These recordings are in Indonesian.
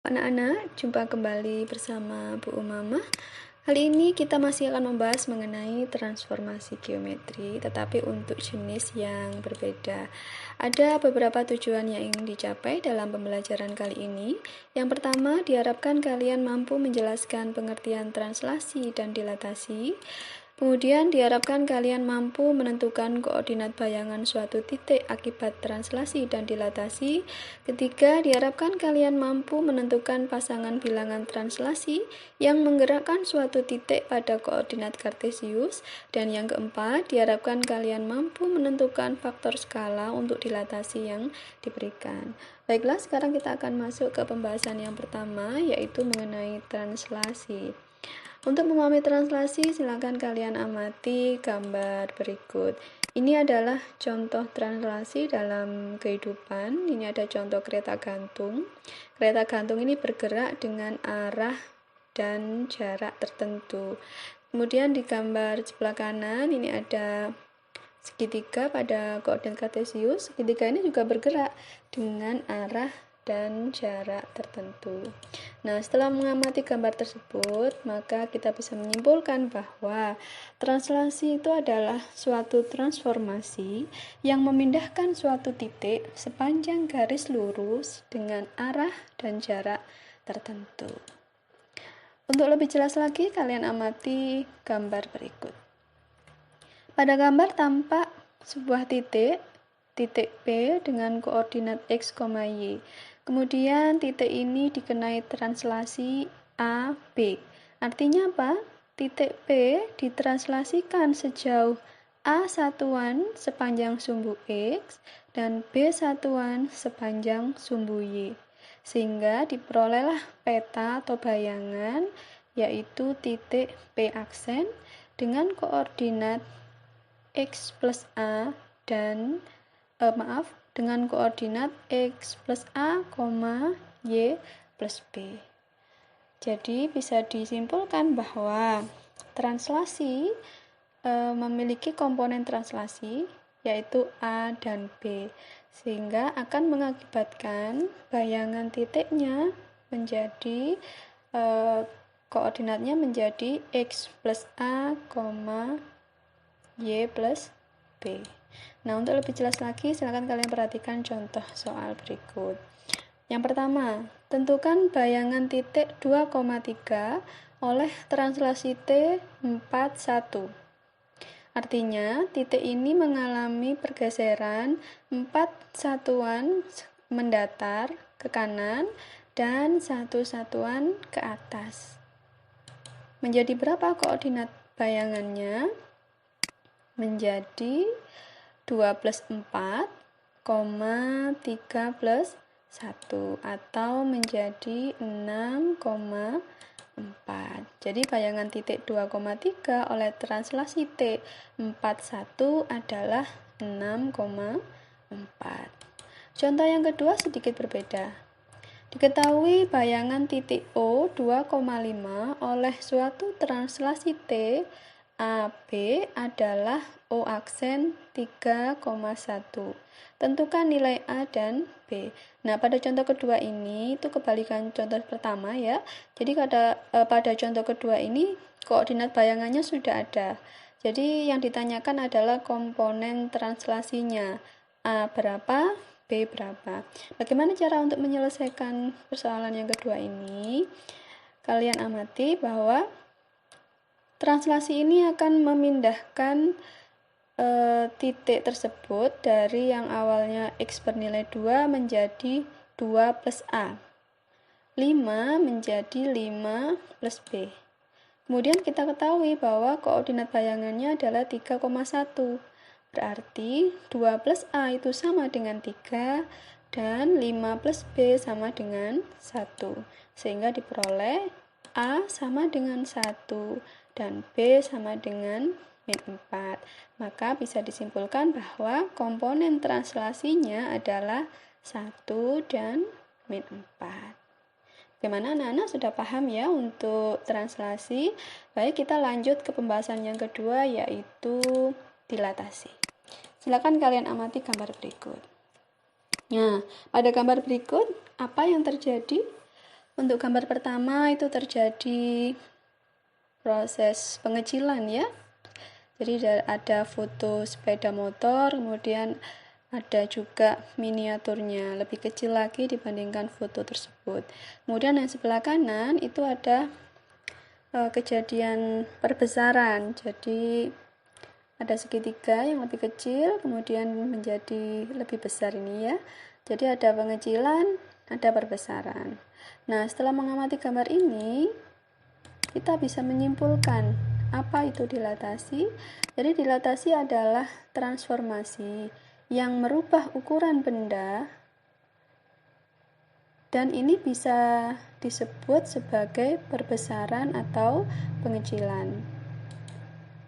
Anak-anak, jumpa kembali bersama Bu Umamah. Kali ini kita masih akan membahas mengenai transformasi geometri, tetapi untuk jenis yang berbeda. Ada beberapa tujuan yang ingin dicapai dalam pembelajaran kali ini. Yang pertama, diharapkan kalian mampu menjelaskan pengertian translasi dan dilatasi. Kemudian diharapkan kalian mampu menentukan koordinat bayangan suatu titik akibat translasi dan dilatasi. Ketiga, diharapkan kalian mampu menentukan pasangan bilangan translasi yang menggerakkan suatu titik pada koordinat kartesius. Dan yang keempat, diharapkan kalian mampu menentukan faktor skala untuk dilatasi yang diberikan. Baiklah, sekarang kita akan masuk ke pembahasan yang pertama, yaitu mengenai translasi. Untuk memahami translasi, silakan kalian amati gambar berikut. Ini adalah contoh translasi dalam kehidupan. Ini ada contoh kereta gantung. Kereta gantung ini bergerak dengan arah dan jarak tertentu. Kemudian di gambar sebelah kanan ini ada segitiga pada koordinat kartesius. Segitiga ini juga bergerak dengan arah dan jarak tertentu. Nah, setelah mengamati gambar tersebut, maka kita bisa menyimpulkan bahwa translasi itu adalah suatu transformasi yang memindahkan suatu titik sepanjang garis lurus dengan arah dan jarak tertentu. Untuk lebih jelas lagi, kalian amati gambar berikut. Pada gambar tampak sebuah titik P dengan koordinat x, y. Kemudian titik ini dikenai translasi A, B. Artinya apa? Titik P ditranslasikan sejauh A satuan sepanjang sumbu X dan B satuan sepanjang sumbu Y. Sehingga diperolehlah peta atau bayangan, yaitu titik P aksen dengan koordinat X plus A dan dengan koordinat X plus A, Y plus B. Jadi bisa disimpulkan bahwa translasi memiliki komponen translasi yaitu A dan B, sehingga akan mengakibatkan bayangan titiknya menjadi koordinatnya menjadi X plus A, Y plus B. Nah, untuk lebih jelas lagi, silakan kalian perhatikan contoh soal berikut. Yang pertama, tentukan bayangan titik 2,3 oleh translasi T 41. Artinya, titik ini mengalami pergeseran 4 satuan mendatar ke kanan dan 1 satuan ke atas. Menjadi berapa koordinat bayangannya? Menjadi 2 plus 4, 3 plus 1 atau menjadi 6,4. Jadi bayangan titik 2,3 oleh translasi T 41 adalah 6,4. Contoh yang kedua sedikit berbeda. Diketahui bayangan titik O 2,5 oleh suatu translasi T AB adalah O aksen 3,1. Tentukan nilai A dan B. Nah, pada contoh kedua ini itu kebalikan contoh pertama ya. Jadi pada contoh kedua ini koordinat bayangannya sudah ada. Jadi yang ditanyakan adalah komponen translasinya. A berapa, B berapa. Bagaimana cara untuk menyelesaikan persoalan yang kedua ini? Kalian amati bahwa translasi ini akan memindahkan titik tersebut dari yang awalnya X bernilai 2 menjadi 2 plus A. 5 menjadi 5 plus B. Kemudian kita ketahui bahwa koordinat bayangannya adalah 3,1. Berarti 2 plus A itu sama dengan 3 dan 5 plus B sama dengan 1. Sehingga diperoleh A sama dengan 1 dan B sama dengan min 4. Maka bisa disimpulkan bahwa komponen translasinya adalah 1 dan min 4. Bagaimana anak-anak sudah paham ya untuk translasi? Baik, kita lanjut ke pembahasan yang kedua, yaitu dilatasi. Silakan kalian amati gambar berikut. Nah, pada gambar berikut apa yang terjadi? Untuk gambar pertama itu terjadi proses pengecilan ya. Jadi ada foto sepeda motor, kemudian ada juga miniaturnya, lebih kecil lagi dibandingkan foto tersebut. Kemudian yang sebelah kanan itu ada kejadian perbesaran. Jadi ada segitiga yang lebih kecil, kemudian menjadi lebih besar ini ya. Jadi ada pengecilan, ada perbesaran. Nah, setelah mengamati gambar ini, kita bisa menyimpulkan apa itu dilatasi. Jadi dilatasi adalah transformasi yang merubah ukuran benda, dan ini bisa disebut sebagai perbesaran atau pengecilan.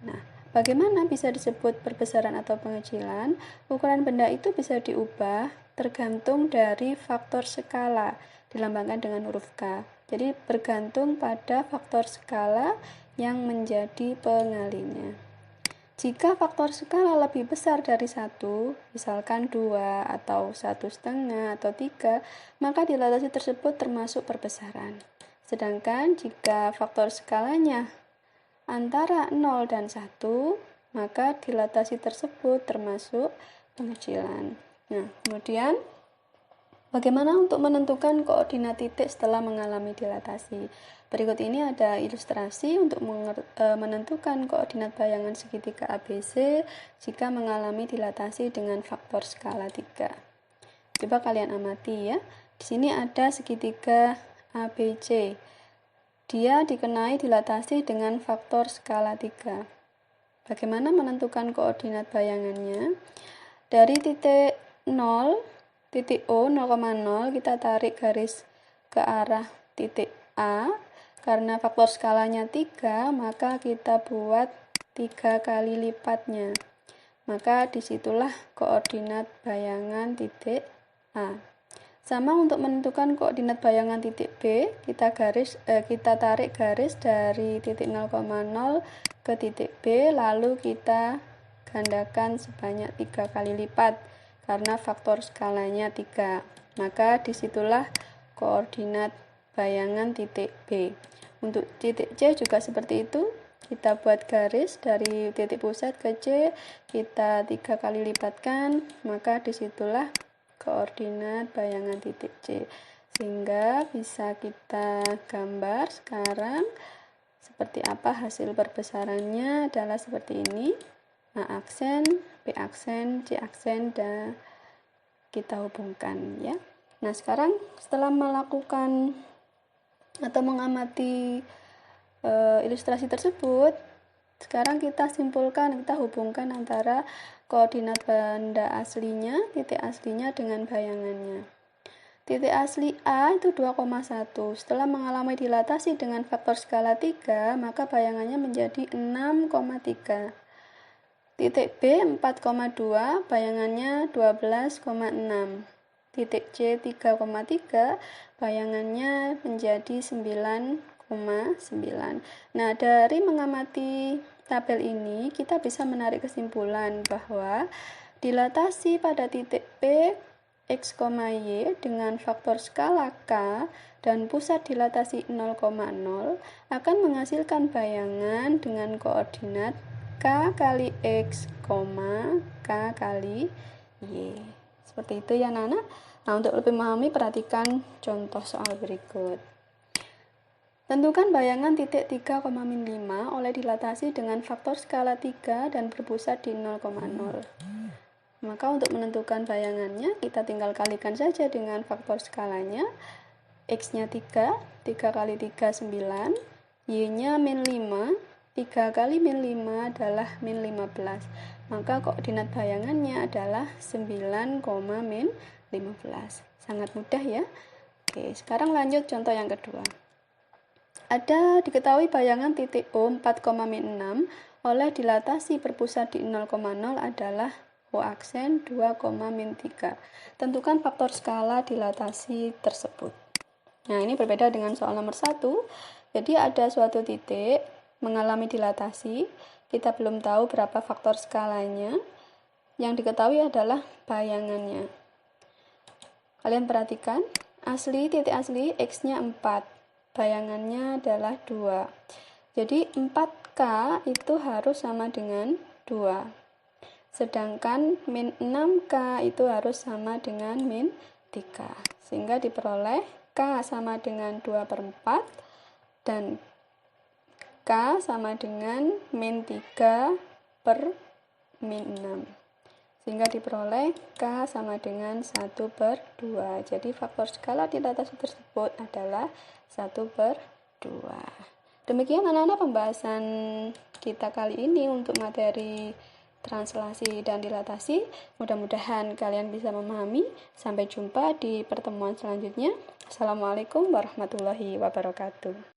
Nah, bagaimana bisa disebut perbesaran atau pengecilan? Ukuran benda itu bisa diubah tergantung dari faktor skala, dilambangkan dengan huruf K. Jadi bergantung pada faktor skala yang menjadi pengalinya. Jika faktor skala lebih besar dari 1, misalkan 2 atau 1,5 atau 3, maka dilatasi tersebut termasuk perbesaran. Sedangkan jika faktor skalanya antara 0 dan 1, maka dilatasi tersebut termasuk pengecilan. Nah, kemudian bagaimana untuk menentukan koordinat titik setelah mengalami dilatasi? Berikut ini ada ilustrasi untuk menentukan koordinat bayangan segitiga ABC jika mengalami dilatasi dengan faktor skala 3. Coba kalian amati ya. Di sini ada segitiga ABC. Dia dikenai dilatasi dengan faktor skala 3. Bagaimana menentukan koordinat bayangannya? Dari titik 0, titik O 0,0, kita tarik garis ke arah titik A. Karena faktor skalanya 3, maka kita buat 3 kali lipatnya. Maka disitulah koordinat bayangan titik A. Sama untuk menentukan koordinat bayangan titik B, kita tarik garis dari titik 0,0 ke titik B, lalu kita gandakan sebanyak 3 kali lipat karena faktor skalanya 3. Maka disitulah koordinat bayangan titik B. Untuk titik C juga seperti itu. Kita buat garis dari titik pusat ke C, kita 3 kali lipatkan, maka disitulah koordinat bayangan titik C. Sehingga bisa kita gambar sekarang seperti apa hasil perbesarannya adalah seperti ini. A aksen, B aksen, C aksen, dan kita hubungkan ya. Nah, sekarang setelah melakukan atau mengamati ilustrasi tersebut, sekarang kita simpulkan, kita hubungkan antara koordinat benda aslinya, titik aslinya dengan bayangannya. Titik asli A itu 2,1. Setelah mengalami dilatasi dengan faktor skala 3, maka bayangannya menjadi 6,3. Titik B 4,2, bayangannya 12,6. Titik C 3,3, bayangannya menjadi 9,9. Nah, dari mengamati tabel ini, kita bisa menarik kesimpulan bahwa dilatasi pada titik P, X, Y dengan faktor skala K dan pusat dilatasi 0,0 akan menghasilkan bayangan dengan koordinat K kali X, K kali Y. Seperti itu ya anak-anak. Nah, untuk lebih memahami, perhatikan contoh soal berikut. Tentukan bayangan titik 3,5 oleh dilatasi dengan faktor skala 3 dan berpusat di 0,0. Maka untuk menentukan bayangannya, kita tinggal kalikan saja dengan faktor skalanya. X-nya 3, 3 kali 3, 9. Y-nya min 5, 3 kali min 5 adalah min 15. Maka koordinat bayangannya adalah 9, min 15. Sangat mudah ya. Oke, sekarang lanjut contoh yang kedua. Ada diketahui bayangan titik O 4,6 oleh dilatasi berpusat di 0,0 adalah O aksen 2,-3. Tentukan faktor skala dilatasi tersebut. Nah, ini berbeda dengan soal nomor 1. Jadi ada suatu titik mengalami dilatasi, kita belum tahu berapa faktor skalanya. Yang diketahui adalah bayangannya. Kalian perhatikan, titik asli X-nya 4. Bayangannya adalah 2. Jadi 4K itu harus sama dengan 2. Sedangkan min 6K itu harus sama dengan min 3. Sehingga diperoleh K sama dengan 2/4 dan K sama dengan min 3 per min 6. Sehingga diperoleh K sama dengan 1/2. Jadi faktor skala dilatasi tersebut adalah 1/2. Demikian anak-anak pembahasan kita kali ini untuk materi translasi dan dilatasi. Mudah-mudahan kalian bisa memahami. Sampai jumpa di pertemuan selanjutnya. Assalamualaikum warahmatullahi wabarakatuh.